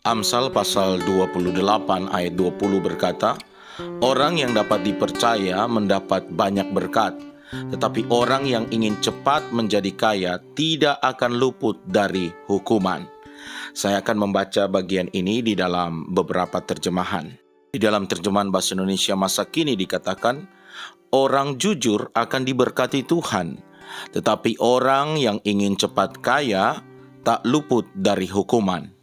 Amsal pasal 28 ayat 20 berkata, "Orang yang dapat dipercaya mendapat banyak berkat, tetapi orang yang ingin cepat menjadi kaya tidak akan luput dari hukuman." Saya akan membaca bagian ini di dalam beberapa terjemahan. Di dalam terjemahan Bahasa Indonesia masa kini dikatakan, "Orang jujur akan diberkati Tuhan, tetapi orang yang ingin cepat kaya tak luput dari hukuman."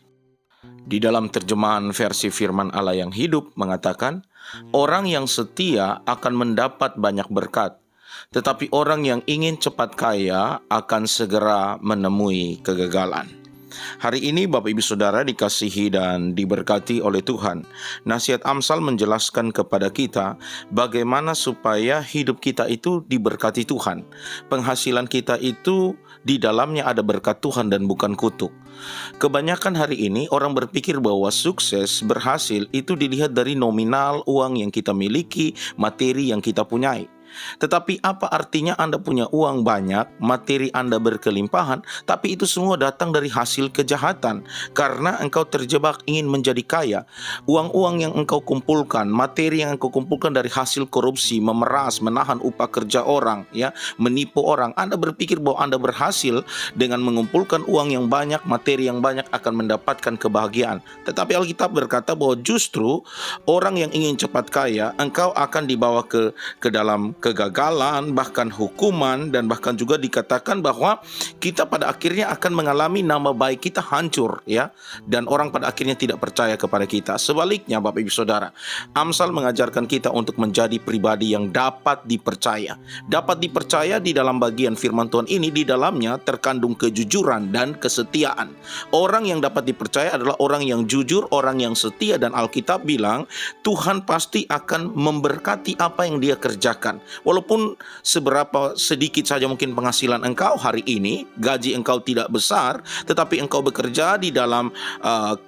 Di dalam terjemahan versi Firman Allah yang hidup mengatakan, "Orang yang setia akan mendapat banyak berkat, tetapi orang yang ingin cepat kaya akan segera menemui kegagalan." Hari ini Bapak Ibu Saudara dikasihi dan diberkati oleh Tuhan. Nasihat Amsal menjelaskan kepada kita bagaimana supaya hidup kita itu diberkati Tuhan. Penghasilan kita itu di dalamnya ada berkat Tuhan dan bukan kutuk. Kebanyakan hari ini orang berpikir bahwa sukses, berhasil itu dilihat dari nominal uang yang kita miliki, materi yang kita punyai. Tetapi apa artinya Anda punya uang banyak, materi Anda berkelimpahan, tapi itu semua datang dari hasil kejahatan karena engkau terjebak ingin menjadi kaya. Uang-uang yang engkau kumpulkan, materi yang engkau kumpulkan dari hasil korupsi, memeras, menahan upah kerja orang, menipu orang. Anda berpikir bahwa Anda berhasil dengan mengumpulkan uang yang banyak, materi yang banyak akan mendapatkan kebahagiaan. Tetapi Alkitab berkata bahwa justru orang yang ingin cepat kaya, engkau akan dibawa ke dalam kegagalan, bahkan hukuman, dan bahkan juga dikatakan bahwa kita pada akhirnya akan mengalami nama baik kita hancur, dan orang pada akhirnya tidak percaya kepada kita. Sebaliknya Bapak Ibu Saudara, Amsal mengajarkan kita untuk menjadi pribadi yang dapat dipercaya. Dapat dipercaya di dalam bagian firman Tuhan ini, di dalamnya terkandung kejujuran dan kesetiaan. Orang yang dapat dipercaya adalah orang yang jujur, orang yang setia, dan Alkitab bilang Tuhan pasti akan memberkati apa yang dia kerjakan. Walaupun seberapa sedikit saja mungkin penghasilan engkau hari ini, gaji engkau tidak besar, tetapi engkau bekerja di dalam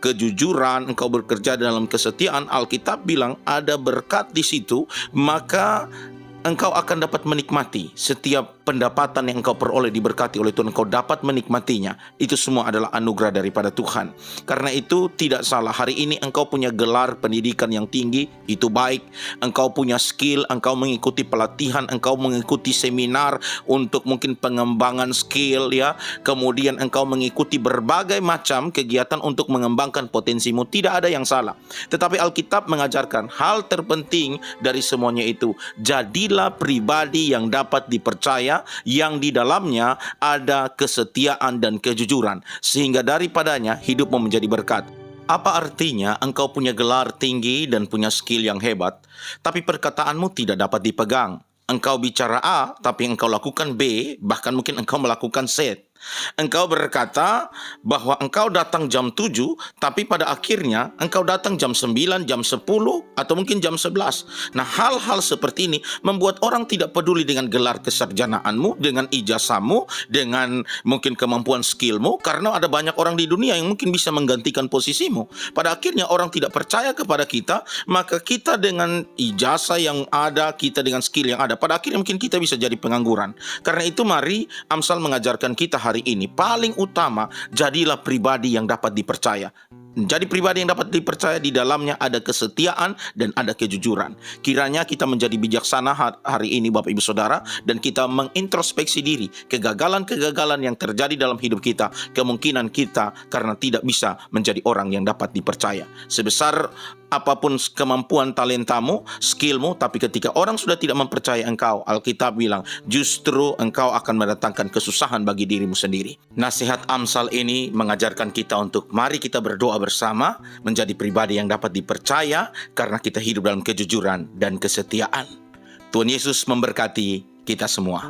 kejujuran, engkau bekerja dalam kesetiaan, Alkitab bilang ada berkat di situ, maka engkau akan dapat menikmati setiap pendapatan yang engkau peroleh diberkati oleh Tuhan. Engkau dapat menikmatinya. Itu semua adalah anugerah daripada Tuhan. Karena itu tidak salah. Hari ini engkau punya gelar pendidikan yang tinggi, itu baik. Engkau punya skill, engkau mengikuti pelatihan, engkau mengikuti seminar untuk mungkin pengembangan skill, Kemudian engkau mengikuti berbagai macam kegiatan untuk mengembangkan potensimu. Tidak ada yang salah. Tetapi Alkitab mengajarkan hal terpenting dari semuanya itu, jadilah pribadi yang dapat dipercaya, yang di dalamnya ada kesetiaan dan kejujuran, sehingga daripadanya hidupmu menjadi berkat. Apa artinya engkau punya gelar tinggi dan punya skill yang hebat, tapi perkataanmu tidak dapat dipegang? Engkau bicara A, tapi engkau lakukan B, bahkan mungkin engkau melakukan Z. Engkau berkata bahwa engkau datang jam 7, tapi pada akhirnya engkau datang jam 9, jam 10, atau mungkin jam 11. Nah, hal-hal seperti ini membuat orang tidak peduli dengan gelar kesarjanaanmu, dengan ijazahmu, dengan mungkin kemampuan skillmu, karena ada banyak orang di dunia yang mungkin bisa menggantikan posisimu. Pada akhirnya orang tidak percaya kepada kita, maka kita dengan ijazah yang ada, kita dengan skill yang ada, pada akhirnya mungkin kita bisa jadi pengangguran. Karena itu mari Amsal mengajarkan kita hari ini, paling utama, jadilah pribadi yang dapat dipercaya. Jadi pribadi yang dapat dipercaya, di dalamnya ada kesetiaan dan ada kejujuran. Kiranya kita menjadi bijaksana hari ini Bapak Ibu Saudara, dan kita mengintrospeksi diri, kegagalan-kegagalan yang terjadi dalam hidup kita, kemungkinan kita karena tidak bisa menjadi orang yang dapat dipercaya. Sebesar apapun kemampuan talentamu, skillmu, tapi ketika orang sudah tidak mempercaya engkau, Alkitab bilang justru engkau akan mendatangkan kesusahan bagi dirimu sendiri. Nasihat Amsal ini mengajarkan kita untuk mari kita berdoa bersama, menjadi pribadi yang dapat dipercaya karena kita hidup dalam kejujuran dan kesetiaan. Tuhan Yesus memberkati kita semua.